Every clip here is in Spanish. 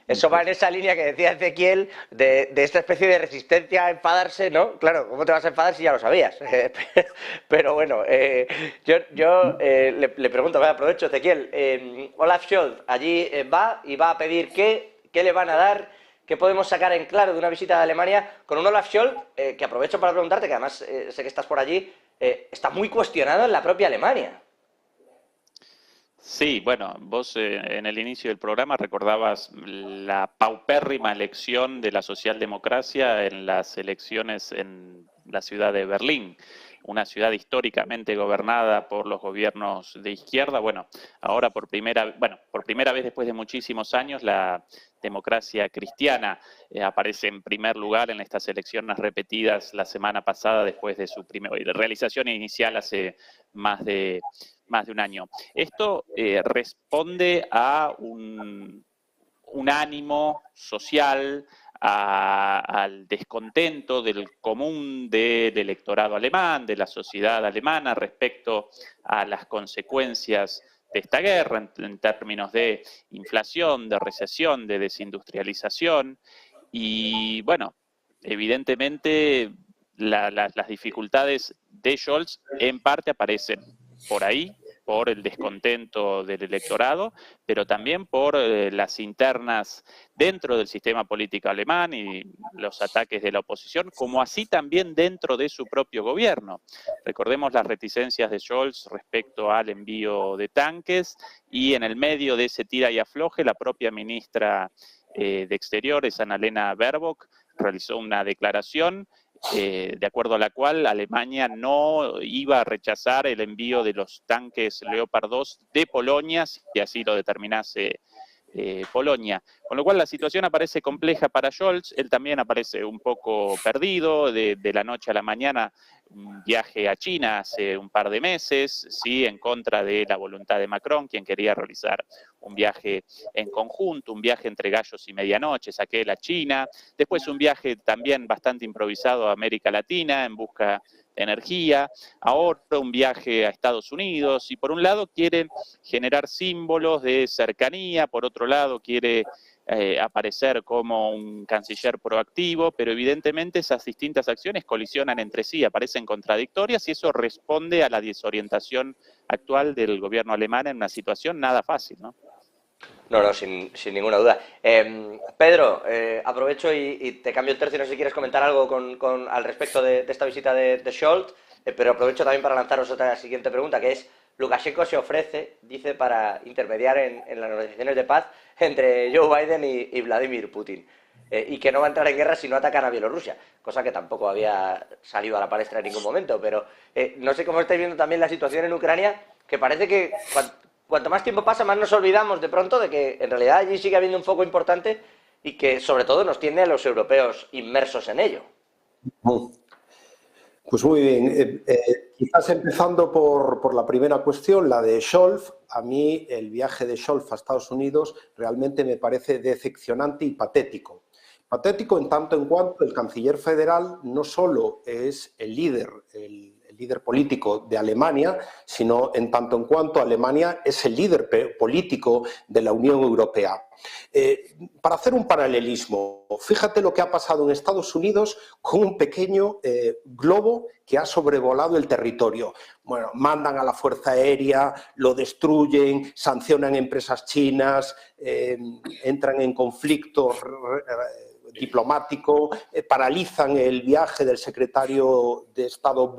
eso va en esa línea que decía Ezequiel de esta especie de resistencia a enfadarse, ¿no? Claro, ¿cómo te vas a enfadar si ya lo sabías? Pero bueno, le pregunto, aprovecho, Ezequiel. Olaf Scholz allí va y va a pedir qué le van a dar, qué podemos sacar en claro de una visita a Alemania con un Olaf Scholz que aprovecho para preguntarte, que además sé que estás por allí, está muy cuestionado en la propia Alemania. Sí, bueno, vos en el inicio del programa recordabas la paupérrima elección de la socialdemocracia en las elecciones en la ciudad de Berlín, una ciudad históricamente gobernada por los gobiernos de izquierda. Bueno, ahora por primera vez después de muchísimos años, la democracia cristiana aparece en primer lugar en estas elecciones repetidas la semana pasada después de su realización inicial hace más de un año. Esto responde a un ánimo social, al descontento del común del electorado alemán, de la sociedad alemana respecto a las consecuencias de esta guerra en términos de inflación, de recesión, de desindustrialización. Y bueno, evidentemente las dificultades de Scholz en parte aparecen por ahí, por el descontento del electorado, pero también por las internas dentro del sistema político alemán y los ataques de la oposición, como así también dentro de su propio gobierno. Recordemos las reticencias de Scholz respecto al envío de tanques y en el medio de ese tira y afloje, la propia ministra de Exteriores, Annalena Baerbock, realizó una declaración de acuerdo a la cual Alemania no iba a rechazar el envío de los tanques Leopard 2 de Polonia, si así lo determinase Polonia. Con lo cual la situación aparece compleja para Scholz, él también aparece un poco perdido, de la noche a la mañana, un viaje a China hace un par de meses, ¿sí? En contra de la voluntad de Macron, quien quería realizar un viaje en conjunto, un viaje entre gallos y medianoches, aquel a China, después un viaje también bastante improvisado a América Latina en busca de energía, ahora un viaje a Estados Unidos, y por un lado quiere generar símbolos de cercanía, por otro lado quiere aparecer como un canciller proactivo, pero evidentemente esas distintas acciones colisionan entre sí, aparecen contradictorias y eso responde a la desorientación actual del gobierno alemán en una situación nada fácil, ¿no? No, sin ninguna duda. Pedro, aprovecho y te cambio el tercio, no sé si quieres comentar algo al respecto de esta visita de Scholz, pero aprovecho también para lanzaros otra siguiente pregunta, que es, Lukashenko se ofrece, dice, para intermediar en las negociaciones de paz entre Joe Biden y Vladimir Putin, y que no va a entrar en guerra si no atacan a Bielorrusia, cosa que tampoco había salido a la palestra en ningún momento, pero no sé cómo estáis viendo también la situación en Ucrania, que parece que cuanto más tiempo pasa, más nos olvidamos de pronto de que en realidad allí sigue habiendo un foco importante y que sobre todo nos tiene a los europeos inmersos en ello. Pues muy bien. Quizás empezando por la primera cuestión, la de Scholz. A mí el viaje de Scholz a Estados Unidos realmente me parece decepcionante y patético. Patético en tanto en cuanto el canciller federal no solo es el líder político de Alemania, sino en tanto en cuanto Alemania es el líder político de la Unión Europea. Para hacer un paralelismo, fíjate lo que ha pasado en Estados Unidos con un pequeño globo que ha sobrevolado el territorio. Bueno, mandan a la Fuerza Aérea, lo destruyen, sancionan empresas chinas, entran en conflictos diplomático, paralizan el viaje del secretario de Estado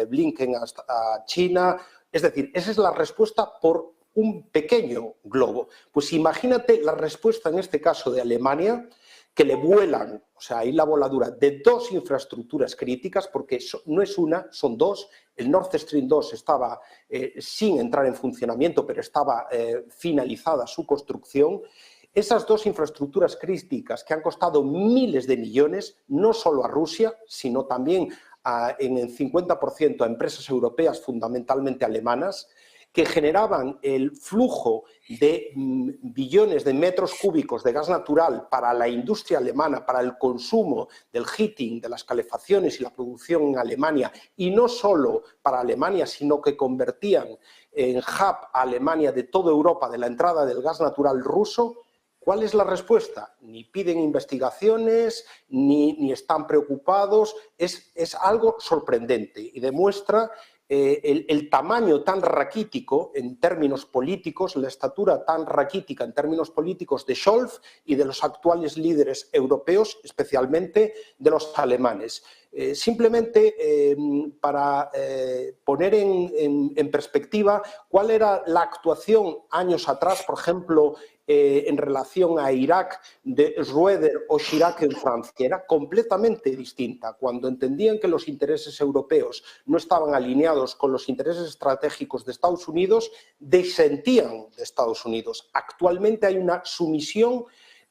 Blinken a China. Es decir, esa es la respuesta por un pequeño globo. Pues imagínate la respuesta en este caso de Alemania, que le vuelan, o sea, ahí la voladura de dos infraestructuras críticas, porque no es una, son dos. El Nord Stream 2 estaba sin entrar en funcionamiento, pero estaba finalizada su construcción. Esas dos infraestructuras críticas que han costado miles de millones, no solo a Rusia, sino también en el 50% a empresas europeas, fundamentalmente alemanas, que generaban el flujo de billones de metros cúbicos de gas natural para la industria alemana, para el consumo del heating, de las calefacciones y la producción en Alemania, y no solo para Alemania, sino que convertían en hub a Alemania de toda Europa de la entrada del gas natural ruso. ¿Cuál es la respuesta? Ni piden investigaciones, ni están preocupados. Es algo sorprendente y demuestra el tamaño tan raquítico en términos políticos, la estatura tan raquítica en términos políticos de Scholz y de los actuales líderes europeos, especialmente de los alemanes. Simplemente para poner en perspectiva cuál era la actuación años atrás, por ejemplo, en relación a Irak de Schröder o Chirac en Francia, era completamente distinta. Cuando entendían que los intereses europeos no estaban alineados con los intereses estratégicos de Estados Unidos, disentían de Estados Unidos. Actualmente hay una sumisión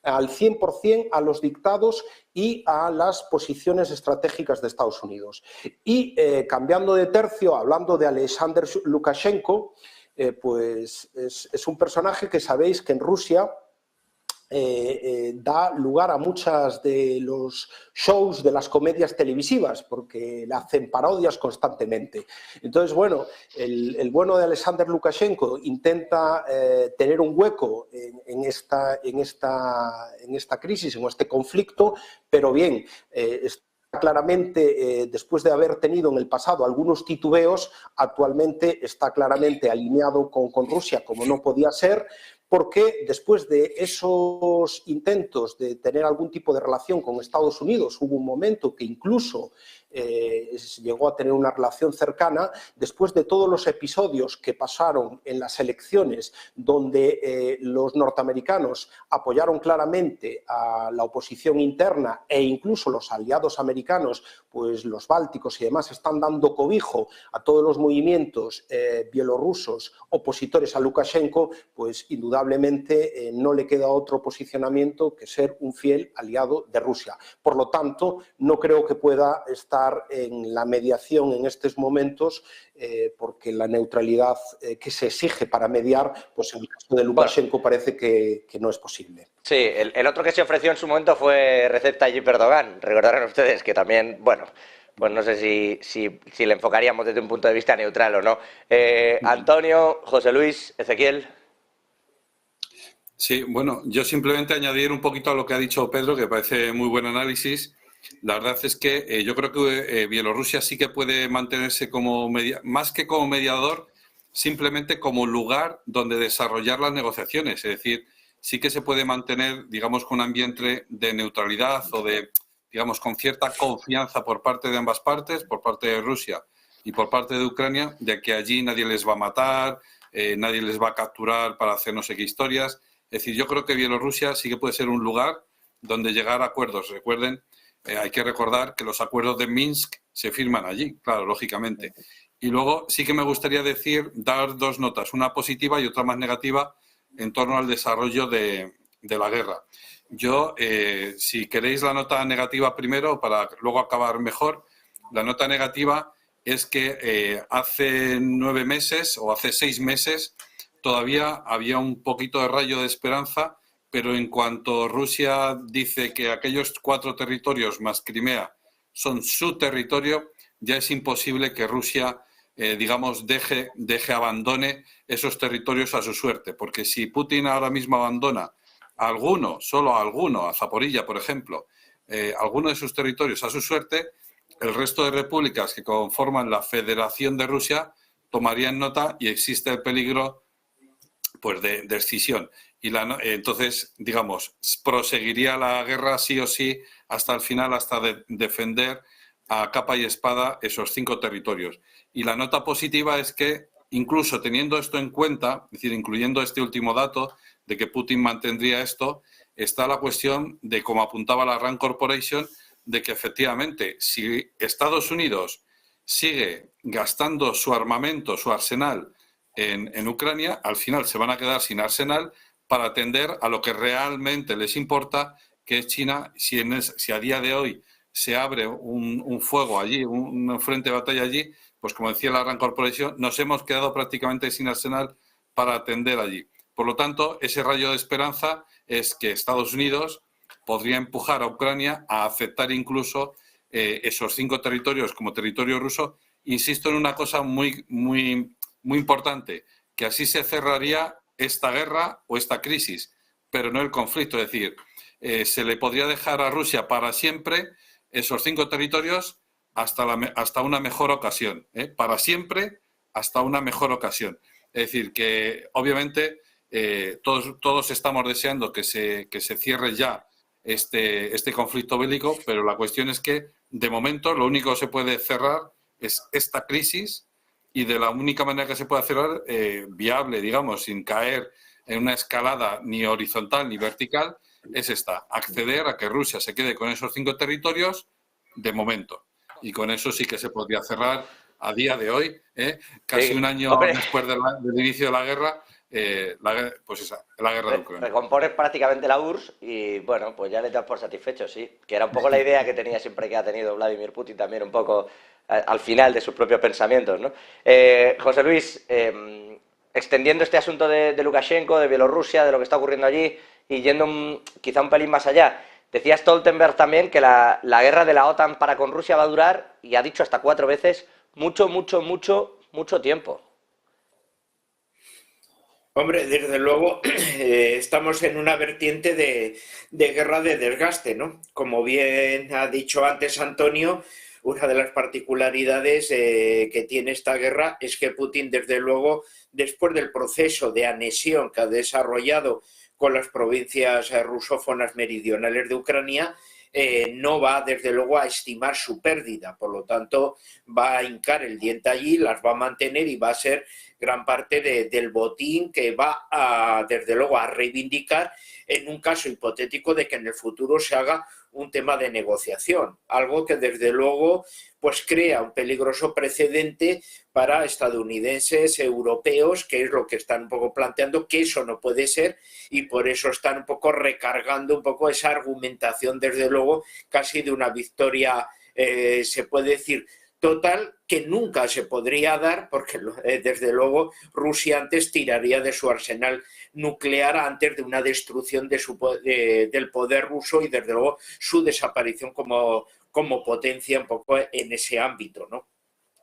al 100% a los dictados y a las posiciones estratégicas de Estados Unidos. Y cambiando de tercio, hablando de Alexander Lukashenko, pues es un personaje que sabéis que en Rusia da lugar a muchas de los shows de las comedias televisivas porque le hacen parodias constantemente. Entonces, bueno, el bueno de Alexander Lukashenko intenta tener un hueco en esta crisis, en este conflicto, pero bien, claramente, después de haber tenido en el pasado algunos titubeos, actualmente está claramente alineado con Rusia, como no podía ser, porque después de esos intentos de tener algún tipo de relación con Estados Unidos, hubo un momento que incluso llegó a tener una relación cercana, después de todos los episodios que pasaron en las elecciones donde los norteamericanos apoyaron claramente a la oposición interna e incluso los aliados americanos, pues los bálticos y demás, están dando cobijo a todos los movimientos bielorrusos opositores a Lukashenko, pues indudablemente no le queda otro posicionamiento que ser un fiel aliado de Rusia. Por lo tanto, no creo que pueda estar en la mediación en estos momentos porque la neutralidad que se exige para mediar, pues en el caso de Lukashenko parece que no es posible. Sí, el otro que se ofreció en su momento fue Recep Tayyip Erdogan. Recordarán ustedes que también, bueno, pues no sé si le enfocaríamos desde un punto de vista neutral o no. Antonio, José Luis, Ezequiel. Sí, bueno, yo simplemente añadir un poquito a lo que ha dicho Pedro, que parece muy buen análisis. La verdad es que yo creo que Bielorrusia sí que puede mantenerse como más que como mediador, simplemente como lugar donde desarrollar las negociaciones. Es decir, sí que se puede mantener, digamos, con un ambiente de neutralidad o de, digamos, con cierta confianza por parte de ambas partes, por parte de Rusia y por parte de Ucrania, de que allí nadie les va a matar, nadie les va a capturar para hacer no sé qué historias. Es decir, yo creo que Bielorrusia sí que puede ser un lugar donde llegar a acuerdos. Recuerden, hay que recordar que los acuerdos de Minsk se firman allí, claro, lógicamente. Y luego sí que me gustaría dar dos notas, una positiva y otra más negativa en torno al desarrollo de la guerra. Yo, si queréis la nota negativa primero, para luego acabar mejor, la nota negativa es que hace 9 meses o hace 6 meses todavía había un poquito de rayo de esperanza, pero en cuanto Rusia dice que aquellos 4 territorios más Crimea son su territorio, ya es imposible que Rusia, digamos, abandone esos territorios a su suerte. Porque si Putin ahora mismo abandona a alguno, solo a alguno, a Zaporilla, por ejemplo, alguno de sus territorios a su suerte, el resto de repúblicas que conforman la Federación de Rusia tomarían nota y existe el peligro pues de escisión. Y entonces, digamos, proseguiría la guerra sí o sí hasta el final, hasta defender a capa y espada esos 5 territorios. Y la nota positiva es que, incluso teniendo esto en cuenta, es decir, incluyendo este último dato de que Putin mantendría esto, está la cuestión de, como apuntaba la Rand Corporation, de que efectivamente, si Estados Unidos sigue gastando su armamento, su arsenal en Ucrania, al final se van a quedar sin arsenal para atender a lo que realmente les importa, que es China. Si a día de hoy se abre un fuego allí, un frente de batalla allí, pues como decía la Rand Corporation, nos hemos quedado prácticamente sin arsenal para atender allí. Por lo tanto, ese rayo de esperanza es que Estados Unidos podría empujar a Ucrania a aceptar incluso esos 5 territorios como territorio ruso. Insisto en una cosa muy importante, que así se cerraría esta guerra o esta crisis, pero no el conflicto. Es decir, se le podría dejar a Rusia para siempre esos 5 territorios hasta una mejor ocasión, para siempre hasta una mejor ocasión. Es decir, que obviamente todos estamos deseando que se cierre ya este conflicto bélico, pero la cuestión es que, de momento, lo único que se puede cerrar es esta crisis, y de la única manera que se puede cerrar viable, digamos, sin caer en una escalada ni horizontal ni vertical, es esta: acceder a que Rusia se quede con esos 5 territorios de momento. Y con eso sí que se podría cerrar a día de hoy, casi un año después del inicio de la guerra, la guerra de Ucrania. Recompones prácticamente la URSS y, bueno, pues ya le das por satisfecho, sí. Que era un poco la idea que tenía siempre, que ha tenido Vladimir Putin también, un poco al final de sus propios pensamientos, ¿no? José Luis, extendiendo este asunto de Lukashenko, de Bielorrusia, de lo que está ocurriendo allí, y yendo quizá un pelín más allá, decía Stoltenberg también que la guerra de la OTAN para con Rusia va a durar, y ha dicho hasta 4 veces, mucho tiempo. Hombre, desde luego estamos en una vertiente de guerra de desgaste, ¿no? Como bien ha dicho antes Antonio, una de las particularidades que tiene esta guerra es que Putin, desde luego, después del proceso de anexión que ha desarrollado con las provincias rusófonas meridionales de Ucrania, no va, desde luego, a estimar su pérdida. Por lo tanto, va a hincar el diente allí, las va a mantener y va a ser gran parte del botín que va a, desde luego, a reivindicar en un caso hipotético de que en el futuro se haga un tema de negociación, algo que desde luego pues crea un peligroso precedente para estadounidenses, europeos, que es lo que están un poco planteando, que eso no puede ser, y por eso están un poco recargando un poco esa argumentación, desde luego, casi de una victoria, se puede decir, total, que nunca se podría dar, porque desde luego Rusia antes tiraría de su arsenal nuclear antes de una destrucción del poder ruso y desde luego su desaparición como potencia un poco en ese ámbito, ¿no?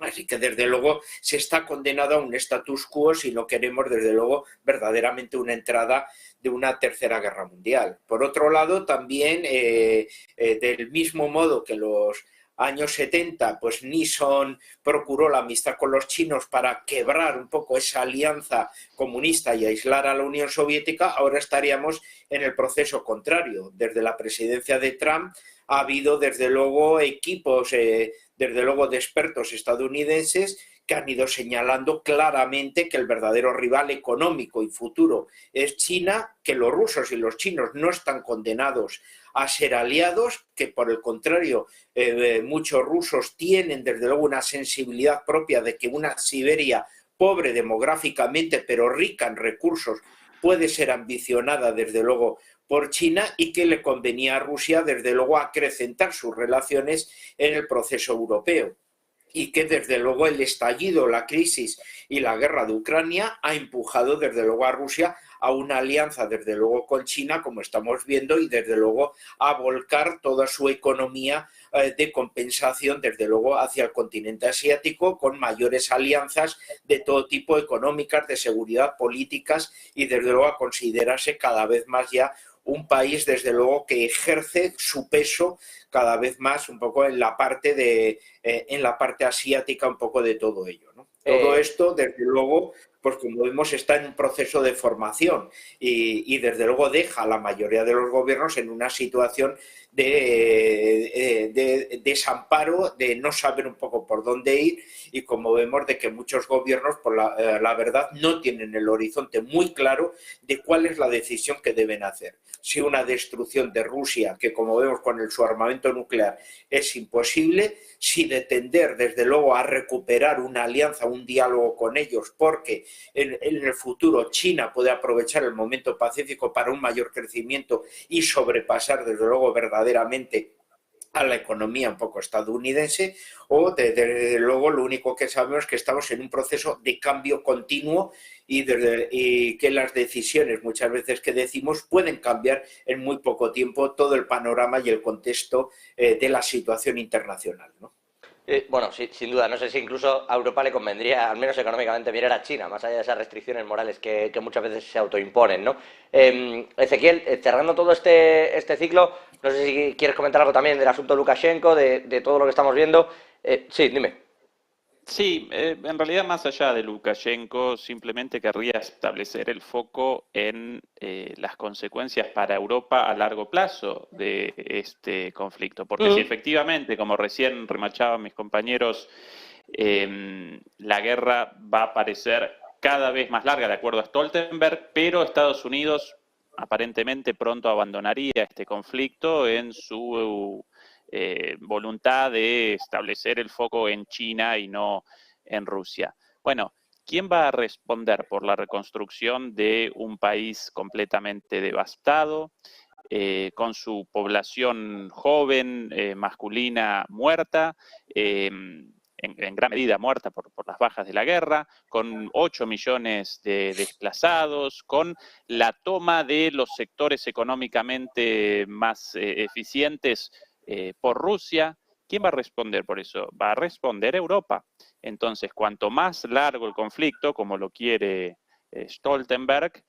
Así que desde luego se está condenado a un status quo si no queremos desde luego verdaderamente una entrada de una tercera guerra mundial. Por otro lado, también del mismo modo que los años 70, pues Nixon procuró la amistad con los chinos para quebrar un poco esa alianza comunista y aislar a la Unión Soviética, ahora estaríamos en el proceso contrario. Desde la presidencia de Trump ha habido desde luego equipos, desde luego de expertos estadounidenses que han ido señalando claramente que el verdadero rival económico y futuro es China, que los rusos y los chinos no están condenados a ser aliados, que por el contrario muchos rusos tienen desde luego una sensibilidad propia de que una Siberia pobre demográficamente pero rica en recursos puede ser ambicionada desde luego por China y que le convenía a Rusia desde luego acrecentar sus relaciones en el proceso europeo. Y que desde luego el estallido, la crisis y la guerra de Ucrania ha empujado desde luego a Rusia a una alianza desde luego con China, como estamos viendo, y desde luego a volcar toda su economía de compensación desde luego hacia el continente asiático, con mayores alianzas de todo tipo, económicas, de seguridad, políticas, y desde luego a considerarse cada vez más ya un país desde luego que ejerce su peso cada vez más un poco en la parte asiática, un poco de todo ello, ¿no? Todo esto desde luego, pues como vemos, está en un proceso de formación y desde luego deja a la mayoría de los gobiernos en una situación de desamparo, de no saber un poco por dónde ir, y como vemos de que muchos gobiernos, por la verdad, no tienen el horizonte muy claro de cuál es la decisión que deben hacer. Si una destrucción de Rusia, que como vemos con su armamento nuclear es imposible, si de tender desde luego a recuperar una alianza, un diálogo con ellos, porque en el futuro China puede aprovechar el momento pacífico para un mayor crecimiento y sobrepasar desde luego verdaderamente a la economía un poco estadounidense, o desde luego lo único que sabemos es que estamos en un proceso de cambio continuo y que las decisiones muchas veces que decimos pueden cambiar en muy poco tiempo todo el panorama y el contexto de la situación internacional, ¿no? Bueno, sí, sin duda, no sé si incluso a Europa le convendría, al menos económicamente, mirar a China, más allá de esas restricciones morales que muchas veces se autoimponen, ¿no? Ezequiel, cerrando todo este ciclo, no sé si quieres comentar algo también del asunto Lukashenko, de todo lo que estamos viendo. Sí, dime. Sí, en realidad más allá de Lukashenko, simplemente querría establecer el foco en las consecuencias para Europa a largo plazo de este conflicto. Porque si efectivamente, como recién remachaban mis compañeros, la guerra va a parecer cada vez más larga, de acuerdo a Stoltenberg, pero Estados Unidos aparentemente pronto abandonaría este conflicto en su voluntad de establecer el foco en China y no en Rusia. Bueno, ¿quién va a responder por la reconstrucción de un país completamente devastado, con su población joven, masculina, muerta, en gran medida muerta por las bajas de la guerra, con 8 millones de desplazados, con la toma de los sectores económicamente más eficientes por Rusia? ¿Quién va a responder por eso? Va a responder Europa. Entonces, cuanto más largo el conflicto, como lo quiere Stoltenberg,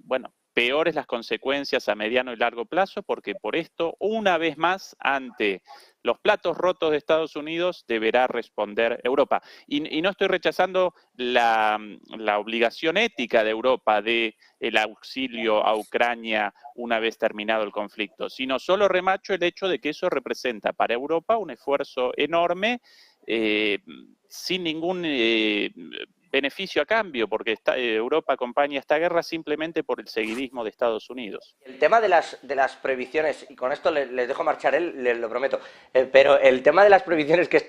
bueno, peores las consecuencias a mediano y largo plazo, porque por esto, una vez más, ante los platos rotos de Estados Unidos, deberá responder Europa. Y no estoy rechazando la obligación ética de Europa de el auxilio a Ucrania una vez terminado el conflicto, sino solo remacho el hecho de que eso representa para Europa un esfuerzo enorme, sin ningún beneficio a cambio, porque Europa acompaña esta guerra simplemente por el seguidismo de Estados Unidos. El tema de las prohibiciones, y con esto les dejo marchar él, les lo prometo, pero el tema de las prohibiciones que está